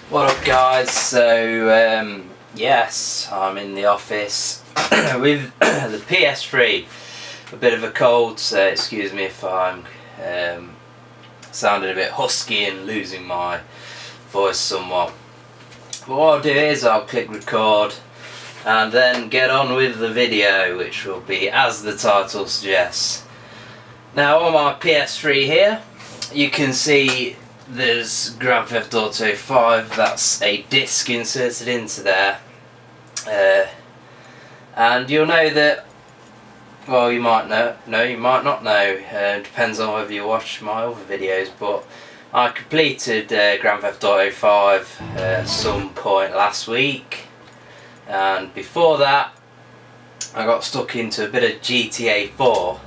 What up guys, yes, I'm in the office with the PS3, a bit of a cold, so excuse me if I'm sounding a bit husky and losing my voice somewhat. But what I'll do is I'll click record and then get on with the video, which will be as the title suggests. Now on my PS3 here, you can see there's Grand Theft Auto 5, that's a disc inserted into there, and you'll know that, well, you might know, you might not know, depends on whether you watch my other videos, but I completed Grand Theft Auto 5 at some point last week, and before that I got stuck into a bit of GTA 4.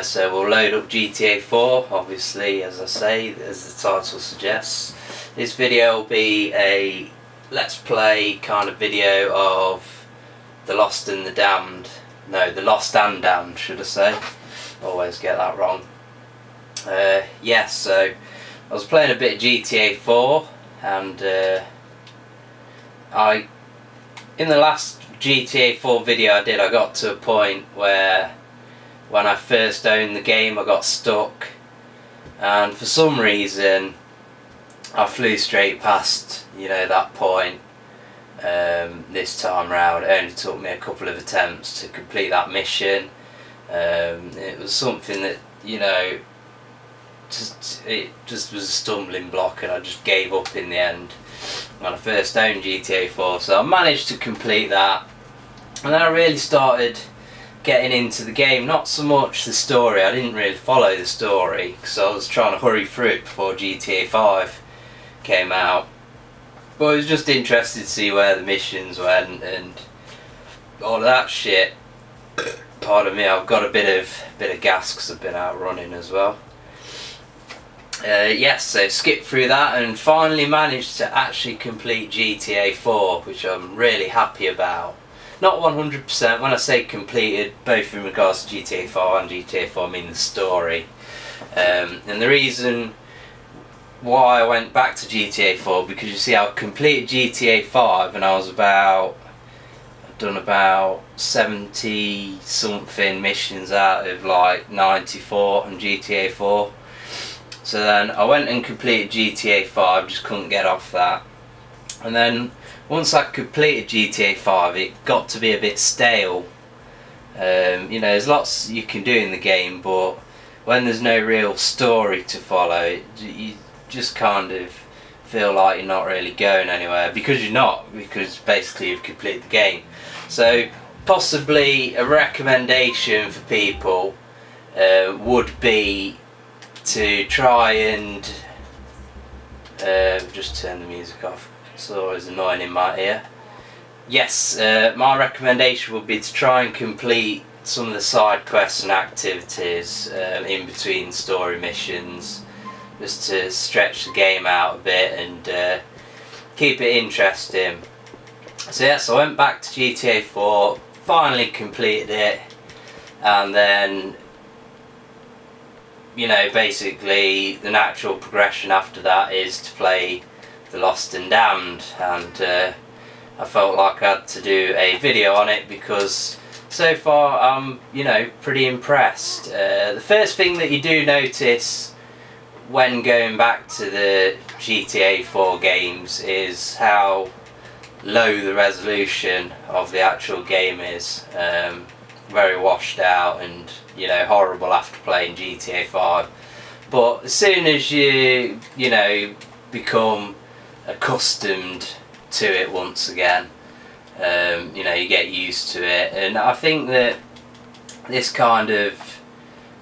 So we'll load up GTA 4, obviously, as I say, as the title suggests. This video will be a let's play kind of video of The Lost and the Damned. No, The Lost and Damned, should I say. Always get that wrong. Yes, so I was playing a bit of GTA 4, and in the last GTA 4 video I did, I got to a point where when I first owned the game I got stuck, and for some reason I flew straight past, that point. This time round it only took me a couple of attempts to complete that mission. It was something that, it just was a stumbling block, and I just gave up in the end when I first owned GTA 4. So I managed to complete that, and then I really started getting into the game. Not so much the story, I didn't really follow the story because I was trying to hurry through it before GTA 5 came out, but I was just interested to see where the missions went and all of that shit. Pardon me, I've got a bit of gas because I've been out running as well. Yes, so skipped through that and finally managed to actually complete GTA 4, which I'm really happy about. Not 100%, when I say completed, both in regards to GTA 4 and GTA 4, I mean the story. And the reason why I went back to GTA 4, because you see I completed GTA 5 and I'd done about 70 something missions out of like 94 on GTA 4. So then I went and completed GTA 5, just couldn't get off that. And then once I completed GTA 5 it got to be a bit stale. There's lots you can do in the game, but when there's no real story to follow, you just kind of feel like you're not really going anywhere, because you're not, because basically you've completed the game. So possibly a recommendation for people would be to try and just turn the music off. It's always annoying in my ear. Yes, my recommendation would be to try and complete some of the side quests and activities in between story missions, just to stretch the game out a bit and keep it interesting. So yes, I went back to GTA 4, finally completed it, and then basically the natural progression after that is to play The Lost and Damned, and I felt like I had to do a video on it because so far I'm pretty impressed. The first thing that you do notice when going back to the GTA 4 games is how low the resolution of the actual game is. Very washed out and horrible after playing GTA 5, but as soon as you become accustomed to it once again, you get used to it. And I think that this kind of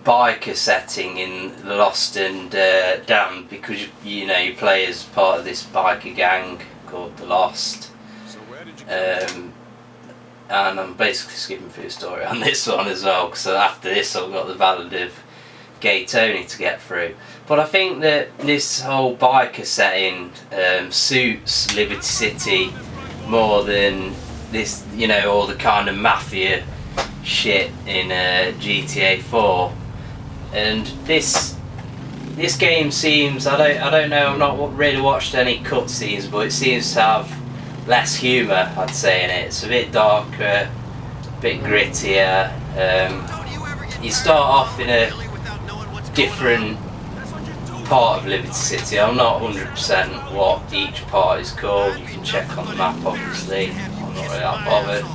biker setting in The Lost and Damned, because you play as part of this biker gang called The Lost, and I'm basically skipping through the story on this one as well, because after this I've got the Ballad of Gay Tony to get through. But I think that this whole biker setting suits Liberty City more than this, all the kind of mafia shit in GTA 4. And this this game seems, I don't know, I've not really watched any cutscenes, but it seems to have less humour, I'd say, in it. It's a bit darker, a bit grittier. You start off in a different part of Liberty City. I'm not 100% what each part is called. You can check on the map, obviously. I'm not really that bothered.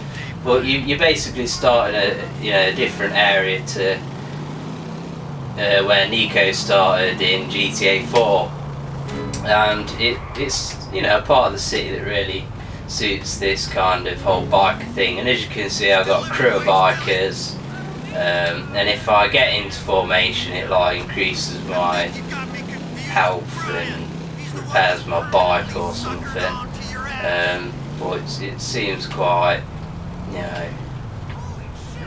But you basically start in a different area to where Nico started in GTA 4, and it's a part of the city that really suits this kind of whole biker thing. And as you can see, I've got a crew of bikers, and if I get into formation, it like increases my health and repairs my bike or something. But it seems quite, I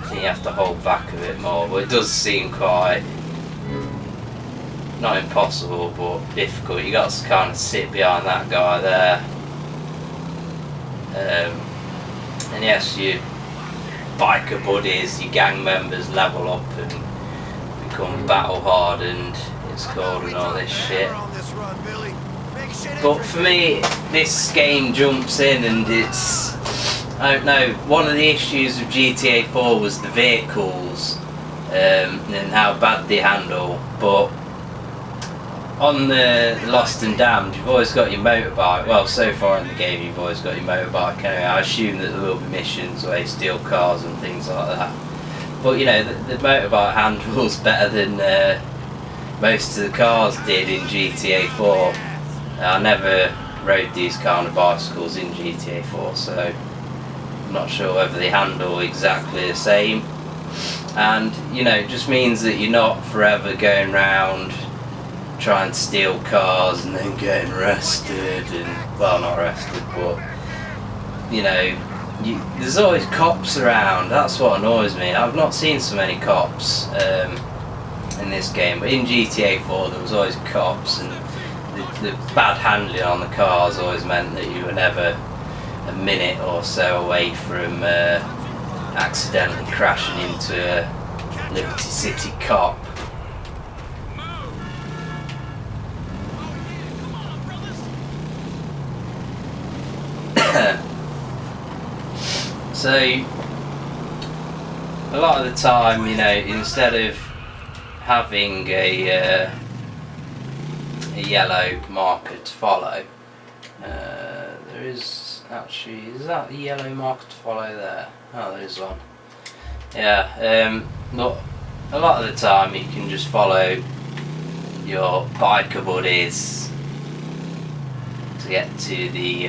think you have to hold back a bit more, but it does seem quite, not impossible, but difficult. You got to kind of sit behind that guy there. And yes, your biker buddies, your gang members level up and become battle hardened, it's called, and all this shit. But for me, this game jumps in and it's, I don't know, one of the issues of GTA 4 was the vehicles and how bad they handle, but on the Lost and Damned, you've always got your motorbike. Well, so far in the game, you've always got your motorbike anyway. I assume that there will be missions where you steal cars and things like that. But the motorbike handles better than most of the cars did in GTA 4. I never rode these kind of bicycles in GTA 4, so I'm not sure whether they handle exactly the same. And it just means that you're not forever going round trying to steal cars and then getting arrested, and well, not arrested, but there's always cops around. That's what annoys me. I've not seen so many cops in this game, but in GTA 4 there was always cops, and the bad handling on the cars always meant that you were never a minute or so away from accidentally crashing into a Liberty City cop. So a lot of the time, instead of having a yellow marker to follow, there is actually, is that a yellow marker to follow there? Oh, there is one. Yeah, but a lot of the time you can just follow your biker buddies to get to the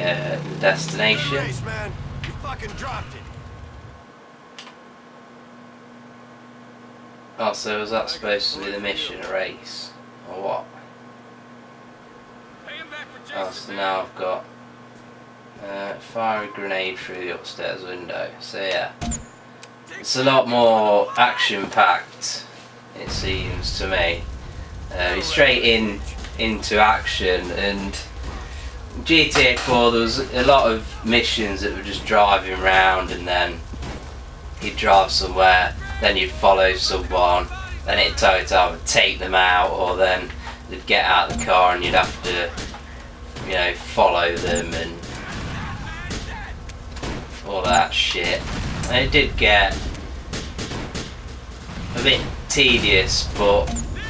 destination. Race, man. You fucking dropped it. Oh, so was that supposed to be the mission, a race? Or what? Oh, so now I've got fire a grenade through the upstairs window. So yeah, it's a lot more action-packed, it seems to me. You're straight into action, and GTA 4 there was a lot of missions that were just driving around, and then you'd drive somewhere, then you'd follow someone, then it'd tell you to either take them out, or then they'd get out of the car and you'd have to follow them and all that shit. And it did get a bit tedious, but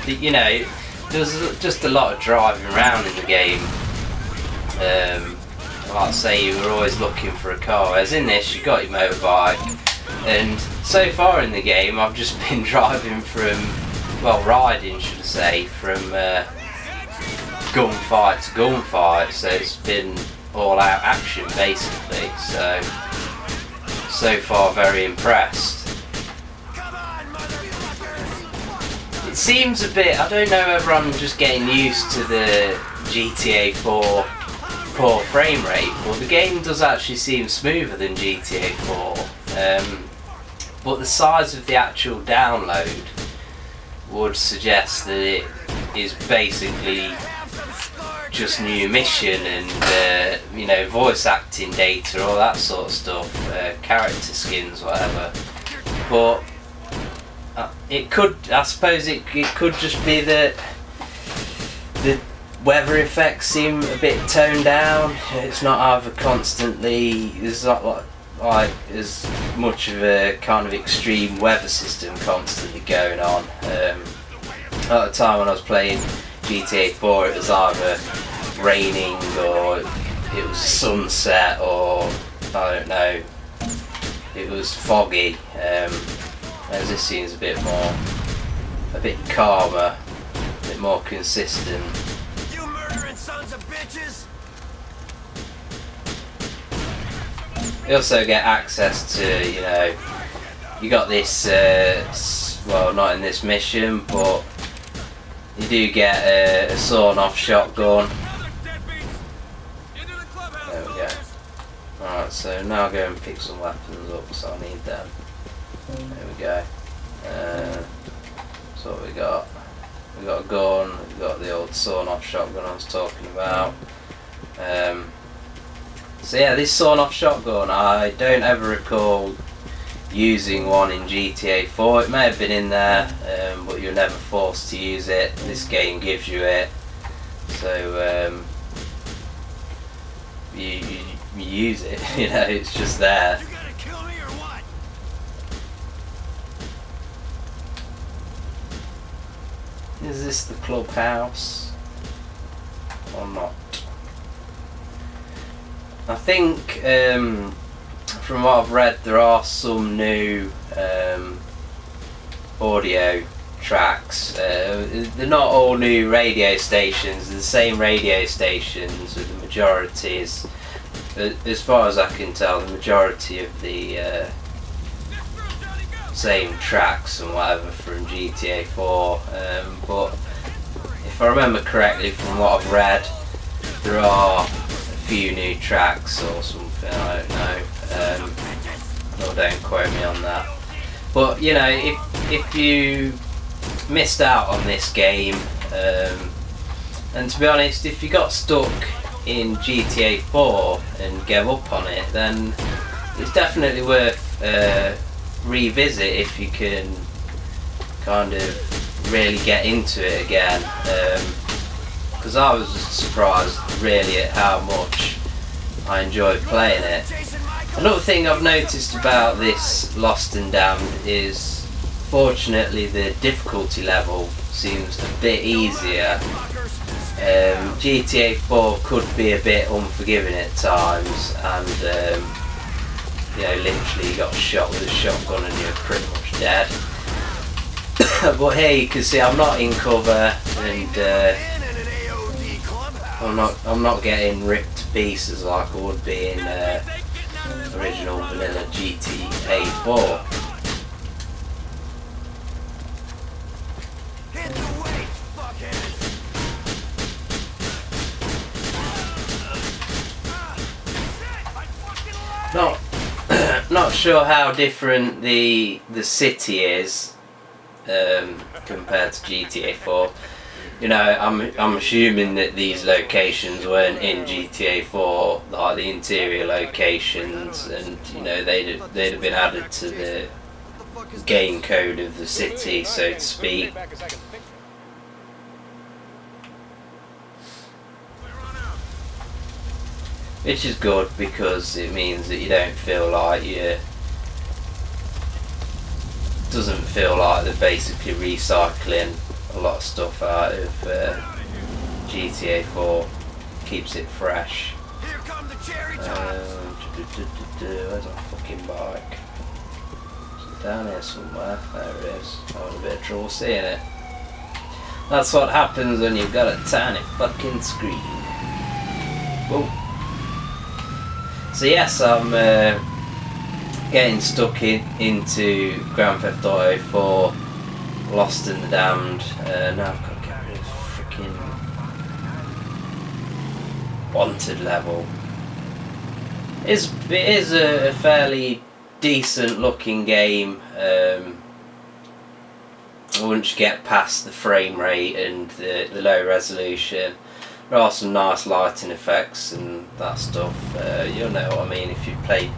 there was just a lot of driving around in the game. Like I say, you were always looking for a car, whereas in this you got your motorbike, and so far in the game I've just been driving riding should I say, from gunfight to gunfight, so it's been all out action basically, so far very impressed. It seems a bit, I don't know whether I'm just getting used to the GTA 4 poor frame rate, but the game does actually seem smoother than GTA 4, but the size of the actual download would suggest that it is basically just new mission and voice acting data, all that sort of stuff, character skins, whatever. But I suppose it could just be that weather effects seem a bit toned down. It's not either constantly, there's not like as much of a kind of extreme weather system constantly going on. At the time when I was playing GTA 4, it was either raining or it was sunset, or I don't know, it was foggy. Whereas this seems a bit calmer, a bit more consistent. You murdering sons of bitches! You also get access to, you know, you got this, well, not in this mission, but you do get a sawn-off shotgun. There we go. Alright, so now I'll go and pick some weapons up, so I need them. There we go. So what we got? We got a gun, we got the old sawn-off shotgun I was talking about. So yeah, this sawn-off shotgun, I don't ever recall using one in GTA 4. It may have been in there, but you're never forced to use it. This game gives you it, so you use it. You know, it's just there. You gonna kill me or what? Is this the clubhouse or not? I think from what I've read, there are some new audio tracks. They're not all new radio stations. They're the same radio stations, with the majority is, as far as I can tell, the majority of the same tracks and whatever from GTA 4. But if I remember correctly from what I've read, there are few new tracks or something, I don't know. No, don't quote me on that. But you know, if you missed out on this game, and to be honest, if you got stuck in GTA 4 and gave up on it, then it's definitely worth revisit if you can kind of really get into it again. Because I was surprised really at how much I enjoyed playing it. Another thing I've noticed about this Lost and Damned is, fortunately, the difficulty level seems a bit easier. GTA 4 could be a bit unforgiving at times, and you know, literally you got shot with a shotgun and you're pretty much dead. But here you can see I'm not in cover, and I'm not getting ripped to pieces like I would be in original vanilla GTA 4. Hit the weights, fuckheads! Not sure how different the city is compared to GTA 4. You know, I'm assuming that these locations weren't in GTA 4, like the interior locations, and you know they'd have been added to the game code of the city, so to speak. Which is good, because it means that you don't feel like doesn't feel like they're basically recycling a lot of stuff out of GTA 4. Keeps it fresh. Here come the cherry Where's our fucking bike? Is it down here somewhere? There it is. I had a bit of trouble seeing it. That's what happens when you've got a tiny fucking screen. Whoa. So yes, I'm getting stuck into Grand Theft Auto 4, Lost and the Damned. Now I've got to get rid of freaking wanted level. It is a fairly decent looking game. Once you get past the frame rate and the low resolution, there are some nice lighting effects and that stuff. You'll know what I mean if you've played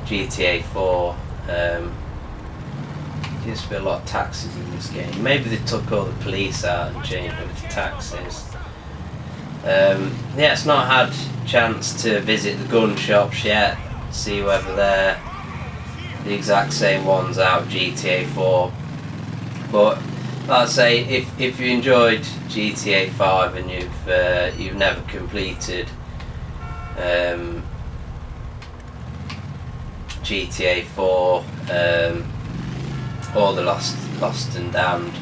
GTA 4. There used to be a lot of taxis in this game. Maybe they took all the police out and changed them to taxis. Yeah, it's not had chance to visit the gun shops yet, see whether they're the exact same ones out of GTA 4. But like I say, if you enjoyed GTA 5 and you've never completed GTA 4 or the Lost and Damned,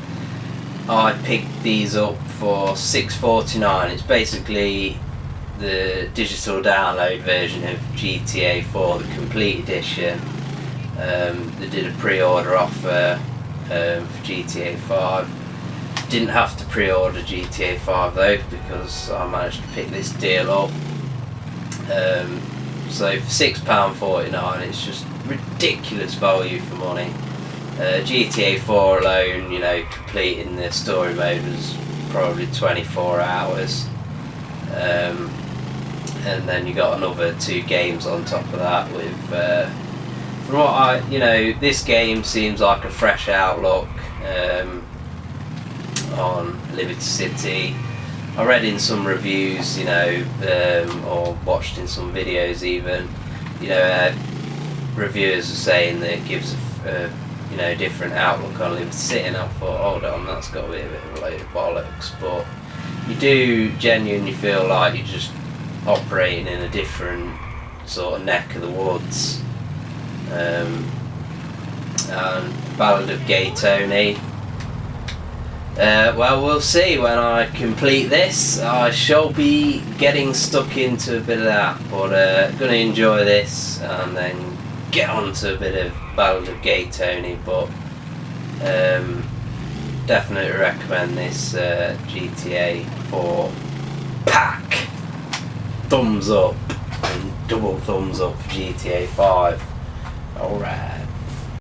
I picked these up for $6.49. It's basically the digital download version of GTA 4, the complete edition. They did a pre-order offer for GTA 5. Didn't have to pre-order GTA 5 though, because I managed to pick this deal up. So for £6.49, it's just ridiculous value for money. GTA 4 alone, you know, completing the story mode was probably 24 hours. And then you got another 2 games on top of that with, from what this game seems like a fresh outlook on Liberty City. I read in some reviews, or watched in some videos even, reviewers are saying that it gives a different outlook on Liberty City, and I thought, hold on, that's got to be a bit of a load of bollocks. But you do genuinely feel like you're just operating in a different sort of neck of the woods. And Ballad of Gay Tony. Well, we'll see when I complete this. I shall be getting stuck into a bit of that, but gonna enjoy this and then get on to a bit of Ballad of Gay Tony. But definitely recommend this GTA 4 pack. Thumbs up and double thumbs up for GTA 5. Alright.